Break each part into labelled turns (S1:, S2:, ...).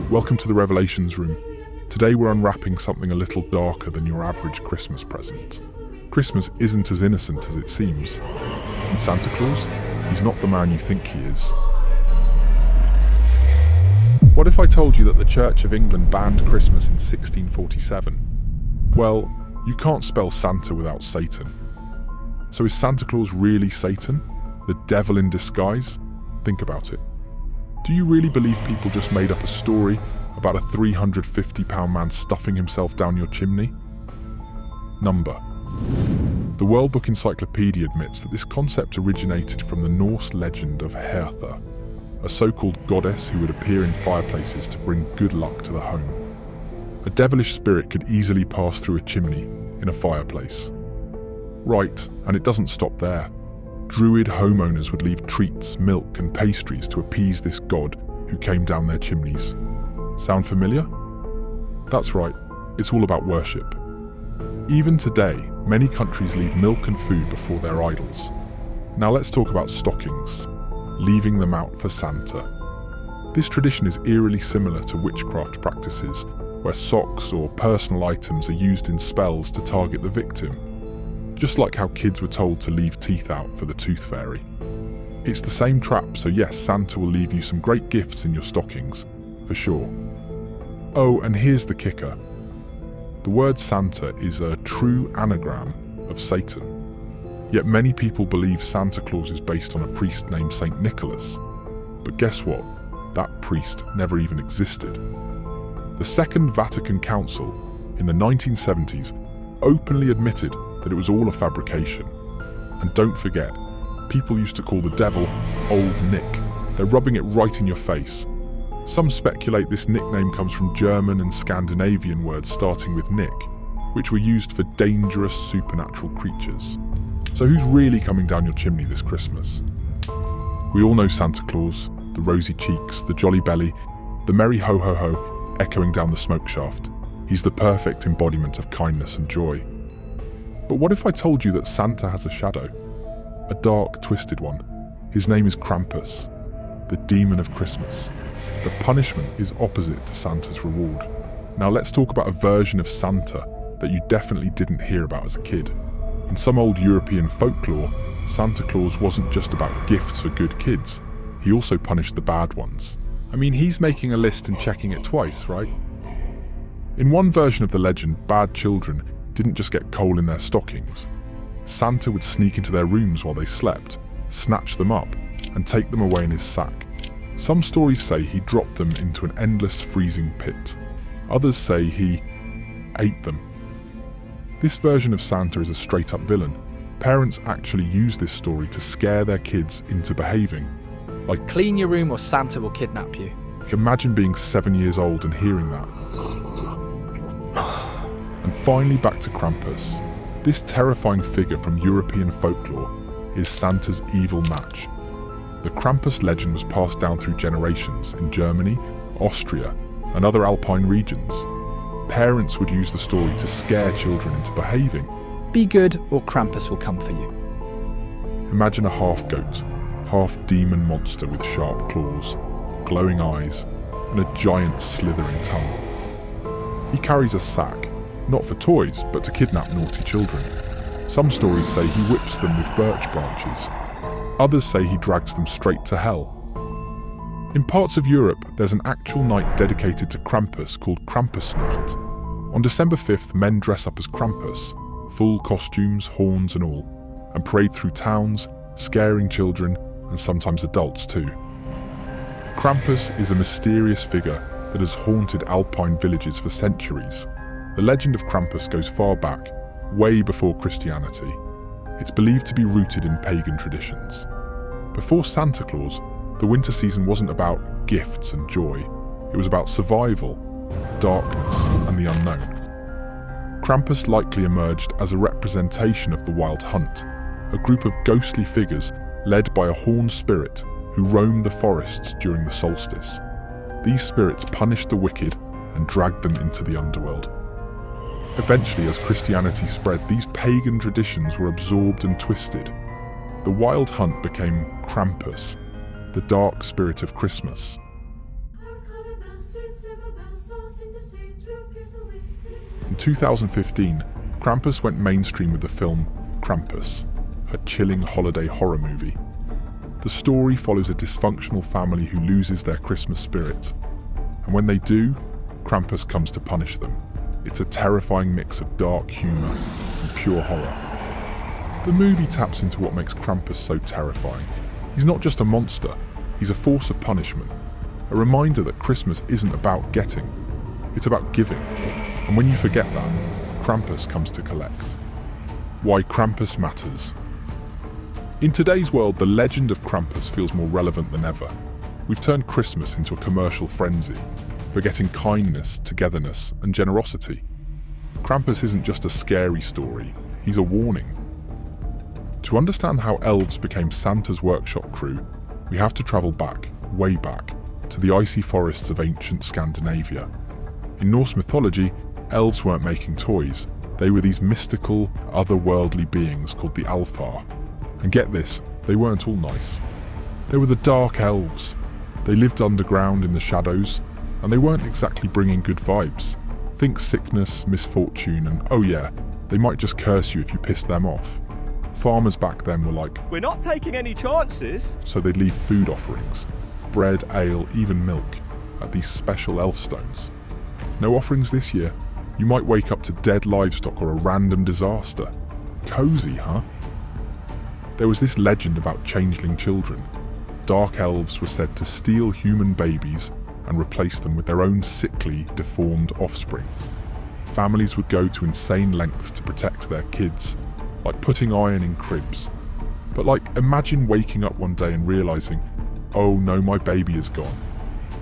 S1: Welcome to the Revelations Room. Today we're unwrapping something a little darker than your average Christmas present. Christmas isn't as innocent as it seems. And Santa Claus, he's not the man you think he is. What if I told you that the Church of England banned Christmas in 1647? Well, you can't spell Santa without Satan. So is Santa Claus really Satan? The devil in disguise? Think about it. Do you really believe people just made up a story about a £350 man stuffing himself down your chimney? Number. The World Book Encyclopedia admits that this concept originated from the Norse legend of Hertha, a so-called goddess who would appear in fireplaces to bring good luck to the home. A devilish spirit could easily pass through a chimney in a fireplace. Right, and it doesn't stop there. Druid homeowners would leave treats, milk and pastries to appease this god who came down their chimneys. Sound familiar? That's right, it's all about worship. Even today, many countries leave milk and food before their idols. Now let's talk about stockings, leaving them out for Santa. This tradition is eerily similar to witchcraft practices, where socks or personal items are used in spells to target the victim. Just like how kids were told to leave teeth out for the tooth fairy. It's the same trap, so yes, Santa will leave you some great gifts in your stockings, for sure. Oh, and here's the kicker. The word Santa is a true anagram of Satan. Yet many people believe Santa Claus is based on a priest named Saint Nicholas. But guess what? That priest never even existed. The Second Vatican Council, in the 1970s, openly admitted that it was all a fabrication. And don't forget, people used to call the devil Old Nick. They're rubbing it right in your face. Some speculate this nickname comes from German and Scandinavian words starting with Nick, which were used for dangerous supernatural creatures. So who's really coming down your chimney this Christmas? We all know Santa Claus, the rosy cheeks, the jolly belly, the merry ho-ho-ho echoing down the smoke shaft. He's the perfect embodiment of kindness and joy. But what if I told you that Santa has a shadow? A dark, twisted one. His name is Krampus, the demon of Christmas. The punishment is opposite to Santa's reward. Now let's talk about a version of Santa that you definitely didn't hear about as a kid. In some old European folklore, Santa Claus wasn't just about gifts for good kids. He also punished the bad ones. I mean, he's making a list and checking it twice, right? In one version of the legend, bad children didn't just get coal in their stockings. Santa would sneak into their rooms while they slept, snatch them up, and take them away in his sack. Some stories say he dropped them into an endless freezing pit. Others say he ate them. This version of Santa is a straight-up villain. Parents actually use this story to scare their kids into behaving. Like,
S2: clean your room or Santa will kidnap you.
S1: Imagine being 7 years old and hearing that. And finally back to Krampus. This terrifying figure from European folklore is Santa's evil match. The Krampus legend was passed down through generations in Germany, Austria, and other alpine regions. Parents would use the story to scare children into behaving.
S2: Be good or Krampus will come for you.
S1: Imagine a half-goat, half-demon monster with sharp claws, glowing eyes, and a giant slithering tongue. He carries a sack, not for toys, but to kidnap naughty children. Some stories say he whips them with birch branches. Others say he drags them straight to hell. In parts of Europe, there's an actual night dedicated to Krampus called Krampusnacht. On December 5th, men dress up as Krampus, full costumes, horns and all, and parade through towns, scaring children and sometimes adults too. Krampus is a mysterious figure that has haunted alpine villages for centuries. The legend of Krampus goes far back, way before Christianity. It's believed to be rooted in pagan traditions. Before Santa Claus, the winter season wasn't about gifts and joy. It was about survival, darkness, and the unknown. Krampus likely emerged as a representation of the Wild Hunt, a group of ghostly figures led by a horned spirit who roamed the forests during the solstice. These spirits punished the wicked and dragged them into the underworld. Eventually, as Christianity spread, these pagan traditions were absorbed and twisted. The Wild Hunt became Krampus, the dark spirit of Christmas.
S3: Hark, how the bells street silver
S1: 2015, Krampus went mainstream with the film Krampus, a chilling holiday horror movie. The story follows a dysfunctional family who loses their Christmas spirit, and when they do, Krampus comes to punish them. It's a terrifying mix of dark humour and pure horror. The movie taps into what makes Krampus so terrifying. He's not just a monster, he's a force of punishment, a reminder that Christmas isn't about getting, it's about giving. And when you forget that, Krampus comes to collect. Why Krampus matters. In today's world, the legend of Krampus feels more relevant than ever. We've turned Christmas into a commercial frenzy, forgetting kindness, togetherness, and generosity. Krampus isn't just a scary story, he's a warning. To understand how elves became Santa's workshop crew, we have to travel back, way back, to the icy forests of ancient Scandinavia. In Norse mythology, elves weren't making toys, they were these mystical, otherworldly beings called the Alfar. And get this, they weren't all nice. They were the dark elves. They lived underground in the shadows, and they weren't exactly bringing good vibes. Think sickness, misfortune, and oh yeah, they might just curse you if you pissed them off. Farmers back then were like,
S3: "We're not taking any chances."
S1: So they'd leave food offerings, bread, ale, even milk, at these special elf stones. No offerings this year. You might wake up to dead livestock or a random disaster. Cozy, huh? There was this legend about changeling children. Dark elves were said to steal human babies and replace them with their own sickly, deformed offspring. Families would go to insane lengths to protect their kids, like putting iron in cribs. But imagine waking up one day and realizing, oh no, my baby is gone.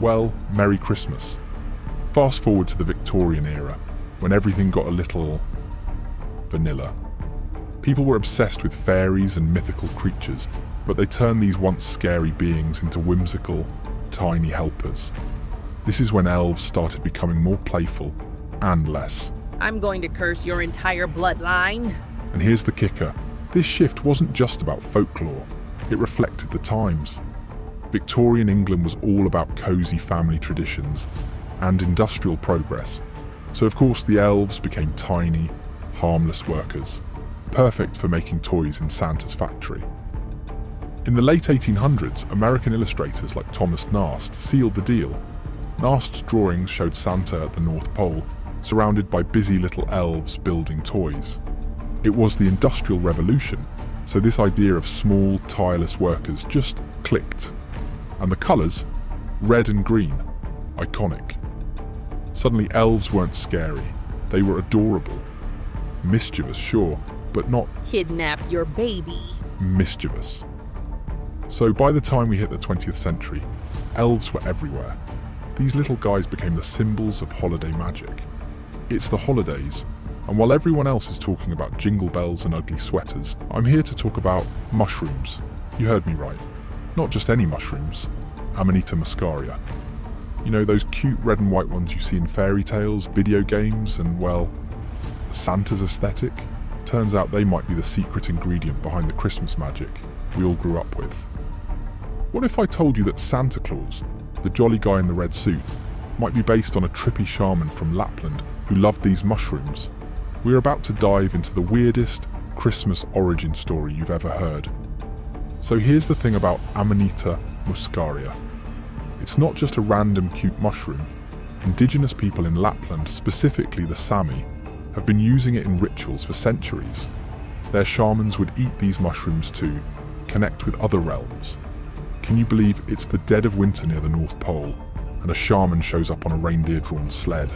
S1: Well, Merry Christmas. Fast forward to the Victorian era, when everything got a little vanilla. People were obsessed with fairies and mythical creatures, but they turned these once scary beings into whimsical, tiny helpers. This is when elves started becoming more playful and less.
S4: I'm going to curse your entire bloodline.
S1: And here's the kicker. This shift wasn't just about folklore, it reflected the times. Victorian England was all about cozy family traditions and industrial progress. So of course the elves became tiny, harmless workers, perfect for making toys in Santa's factory. In the late 1800s, American illustrators like Thomas Nast sealed the deal. Nast's drawings showed Santa at the North Pole, surrounded by busy little elves building toys. It was the Industrial Revolution, so this idea of small, tireless workers just clicked. And the colours? Red and green. Iconic. Suddenly elves weren't scary, they were adorable. Mischievous, sure, but not
S4: Kidnap your baby.
S1: mischievous. So by the time we hit the 20th century, elves were everywhere. These little guys became the symbols of holiday magic. It's the holidays, and while everyone else is talking about jingle bells and ugly sweaters, I'm here to talk about mushrooms. You heard me right. Not just any mushrooms, Amanita muscaria. You know, those cute red and white ones you see in fairy tales, video games, and, well, Santa's aesthetic? Turns out they might be the secret ingredient behind the Christmas magic we all grew up with. What if I told you that Santa Claus, the jolly guy in the red suit, might be based on a trippy shaman from Lapland who loved these mushrooms? We're about to dive into the weirdest Christmas origin story you've ever heard. So here's the thing about Amanita muscaria. It's not just a random cute mushroom. Indigenous people in Lapland, specifically the Sami, have been using it in rituals for centuries. Their shamans would eat these mushrooms to connect with other realms. Can you believe it's the dead of winter near the North Pole, and a shaman shows up on a reindeer-drawn sled?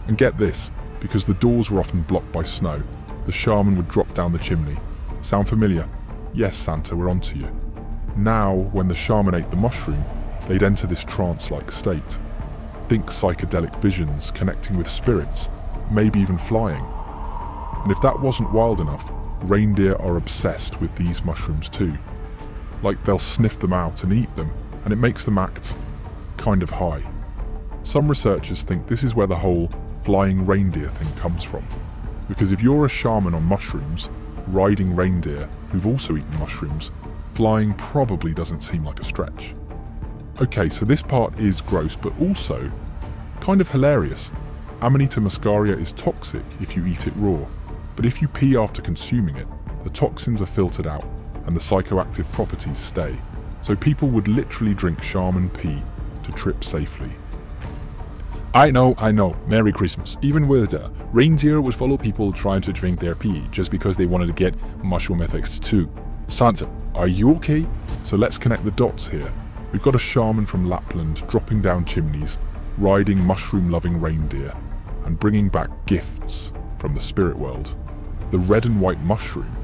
S1: And get this, because the doors were often blocked by snow, the shaman would drop down the chimney. Sound familiar? Yes, Santa, we're onto you. Now, when the shaman ate the mushroom, they'd enter this trance-like state. Think psychedelic visions, connecting with spirits, maybe even flying. And if that wasn't wild enough, reindeer are obsessed with these mushrooms too. They'll sniff them out and eat them, and it makes them act kind of high. Some researchers think this is where the whole flying reindeer thing comes from. Because if you're a shaman on mushrooms, riding reindeer who've also eaten mushrooms, flying probably doesn't seem like a stretch. Okay, so this part is gross, but also kind of hilarious. Amanita muscaria is toxic if you eat it raw, but if you pee after consuming it, the toxins are filtered out and the psychoactive properties stay. So people would literally drink shaman pee to trip safely.
S5: I know. Merry Christmas. Even weirder, reindeer would follow people trying to drink their pee just because they wanted to get mushroom effects too. Santa, are you okay?
S1: So let's connect the dots here. We've got a shaman from Lapland dropping down chimneys, riding mushroom-loving reindeer, and bringing back gifts from the spirit world. The red and white mushroom,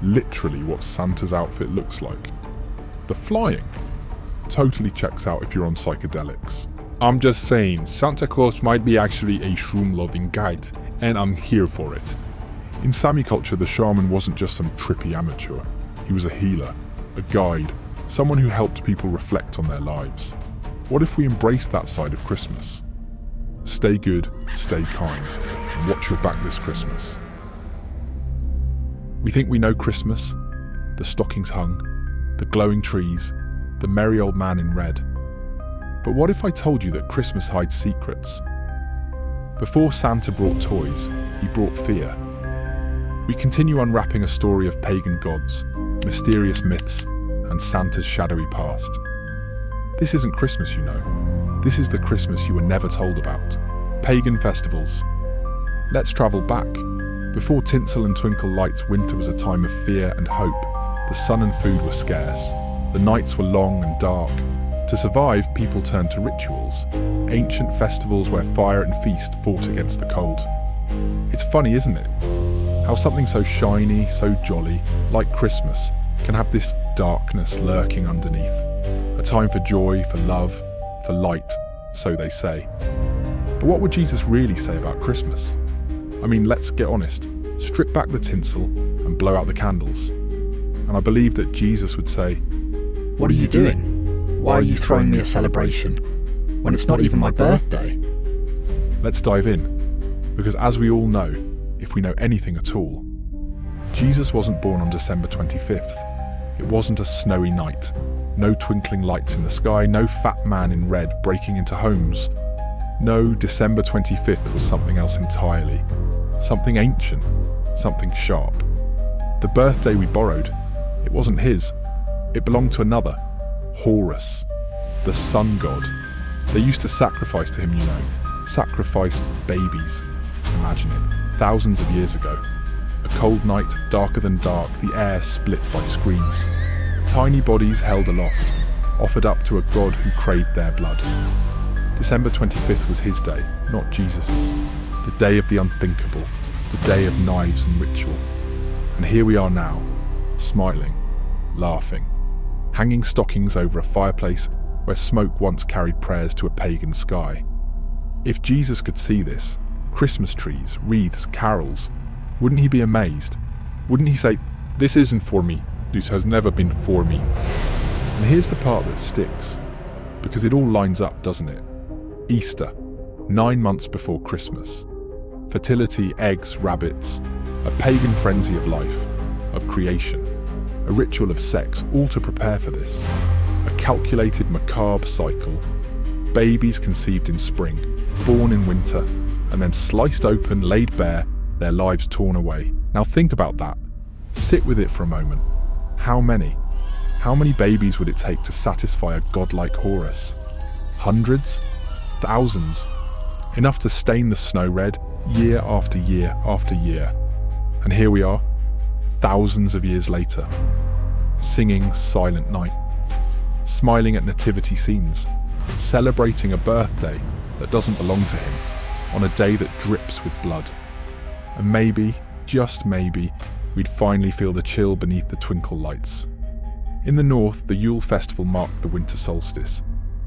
S1: literally what Santa's outfit looks like. The flying totally checks out if you're on psychedelics.
S5: I'm just saying, Santa Claus might be actually a shroom-loving guide, and I'm here for it.
S1: In Sami culture, the shaman wasn't just some trippy amateur. He was a healer, a guide, someone who helped people reflect on their lives. What if we embraced that side of Christmas? Stay good, stay kind, and watch your back this Christmas. We think we know Christmas, the stockings hung, the glowing trees, the merry old man in red. But what if I told you that Christmas hides secrets? Before Santa brought toys, he brought fear. We continue unwrapping a story of pagan gods, mysterious myths, and Santa's shadowy past. This isn't Christmas, you know. This is the Christmas you were never told about. Pagan festivals. Let's travel back. Before tinsel and twinkle lights, winter was a time of fear and hope. The sun and food were scarce. The nights were long and dark. To survive, people turned to rituals, ancient festivals where fire and feast fought against the cold. It's funny, isn't it? How something so shiny, so jolly, like Christmas, can have this darkness lurking underneath. A time for joy, for love, for light, so they say. But what would Jesus really say about Christmas? I mean, let's get honest. Strip back the tinsel and blow out the candles. And I believe that Jesus would say,
S2: What are you doing? Why are you throwing me a celebration when it's not even my birthday?
S1: Let's dive in, because as we all know, if we know anything at all, Jesus wasn't born on December 25th. It wasn't a snowy night, no twinkling lights in the sky, no fat man in red breaking into homes. No, December 25th was something else entirely. Something ancient, something sharp. The birthday we borrowed, it wasn't his. It belonged to another, Horus, the sun god. They used to sacrifice to him, you know. Sacrificed babies. Imagine it. Thousands of years ago. A cold night, darker than dark, the air split by screams. Tiny bodies held aloft, offered up to a god who craved their blood. December 25th was his day, not Jesus's. The day of the unthinkable, the day of knives and ritual. And here we are now, smiling, laughing, hanging stockings over a fireplace where smoke once carried prayers to a pagan sky. If Jesus could see this, Christmas trees, wreaths, carols, wouldn't he be amazed? Wouldn't he say, "This isn't for me, this has never been for me"? And here's the part that sticks, because it all lines up, doesn't it? Easter, 9 months before Christmas. Fertility, eggs, rabbits, a pagan frenzy of life, of creation. A ritual of sex, all to prepare for this. A calculated macabre cycle. Babies conceived in spring, born in winter, and then sliced open, laid bare, their lives torn away. Now think about that. Sit with it for a moment. How many? How many babies would it take to satisfy a god like Horus? Hundreds? Thousands? Enough to stain the snow red, year after year after year. And here we are, thousands of years later, singing Silent Night, smiling at nativity scenes, celebrating a birthday that doesn't belong to him, on a day that drips with blood. And maybe, just maybe, we'd finally feel the chill beneath the twinkle lights. In the north, the Yule festival marked the winter solstice.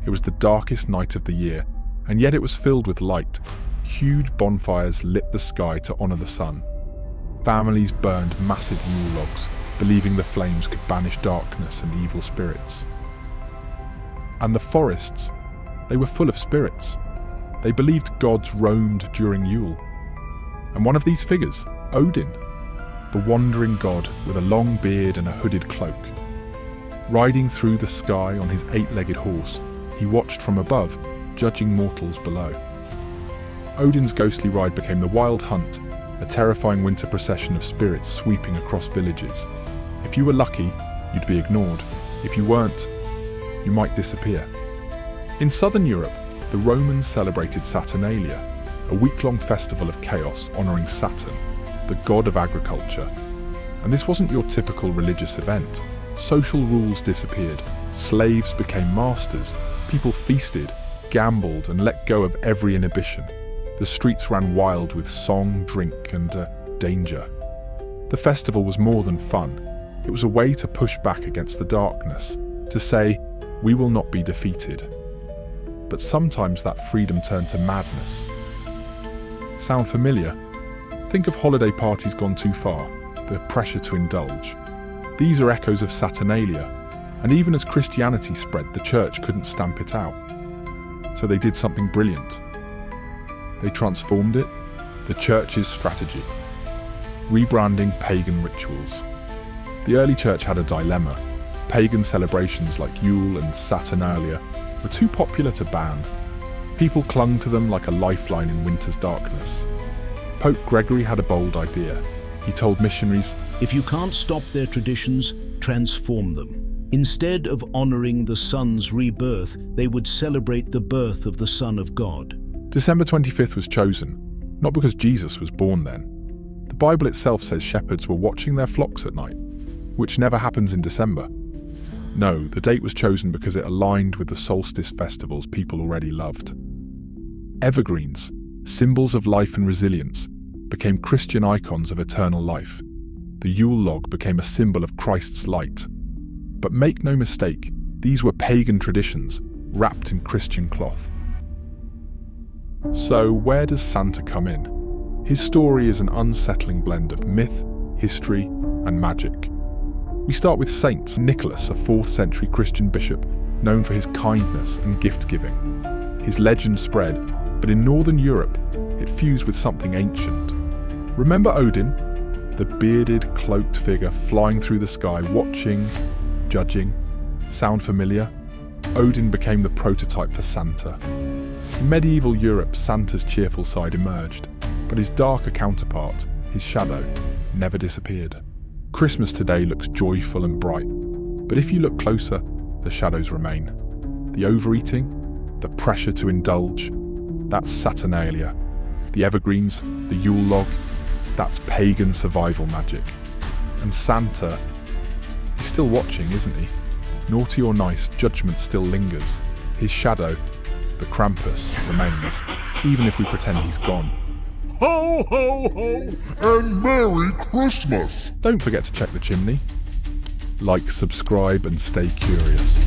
S1: It was the darkest night of the year, and yet it was filled with light. Huge bonfires lit the sky to honour the sun. Families burned massive Yule logs, believing the flames could banish darkness and evil spirits. And the forests, they were full of spirits. They believed gods roamed during Yule. And one of these figures, Odin, the wandering god with a long beard and a hooded cloak. Riding through the sky on his 8-legged horse, he watched from above, judging mortals below. Odin's ghostly ride became the Wild Hunt, a terrifying winter procession of spirits sweeping across villages. If you were lucky, you'd be ignored. If you weren't, you might disappear. In southern Europe, the Romans celebrated Saturnalia, a week-long festival of chaos honouring Saturn, the god of agriculture. And this wasn't your typical religious event. Social rules disappeared, slaves became masters, people feasted, gambled and let go of every inhibition. The streets ran wild with song, drink and danger. The festival was more than fun. It was a way to push back against the darkness, to say, we will not be defeated. But sometimes that freedom turned to madness. Sound familiar? Think of holiday parties gone too far, the pressure to indulge. These are echoes of Saturnalia, and even as Christianity spread, the church couldn't stamp it out. So they did something brilliant. They transformed it, the church's strategy, rebranding pagan rituals. The early church had a dilemma. Pagan celebrations like Yule and Saturnalia were too popular to ban. People clung to them like a lifeline in winter's darkness. Pope Gregory had a bold idea. He told missionaries,
S6: if you can't stop their traditions, transform them. Instead of honouring the sun's rebirth, they would celebrate the birth of the Son of God.
S1: December 25th was chosen, not because Jesus was born then. The Bible itself says shepherds were watching their flocks at night, which never happens in December. No, the date was chosen because it aligned with the solstice festivals people already loved. Evergreens, symbols of life and resilience, became Christian icons of eternal life. The Yule log became a symbol of Christ's light. But make no mistake, these were pagan traditions, wrapped in Christian cloth. So where does Santa come in? His story is an unsettling blend of myth, history, and magic. We start with Saint Nicholas, a 4th century Christian bishop known for his kindness and gift-giving. His legend spread, but in northern Europe, it fused with something ancient. Remember Odin? The bearded, cloaked figure flying through the sky, watching, judging. Sound familiar? Odin became the prototype for Santa. In medieval Europe, Santa's cheerful side emerged, but his darker counterpart, his shadow, never disappeared. Christmas today looks joyful and bright, but if you look closer, the shadows remain. The overeating, the pressure to indulge, that's Saturnalia. The evergreens, the Yule log, that's pagan survival magic. And Santa, he's still watching, isn't he? Naughty or nice, judgment still lingers. His shadow, the Krampus, remains, even if we pretend he's gone.
S5: Ho, ho, ho, and Merry Christmas!
S1: Don't forget to check the chimney. Like, subscribe, and stay curious.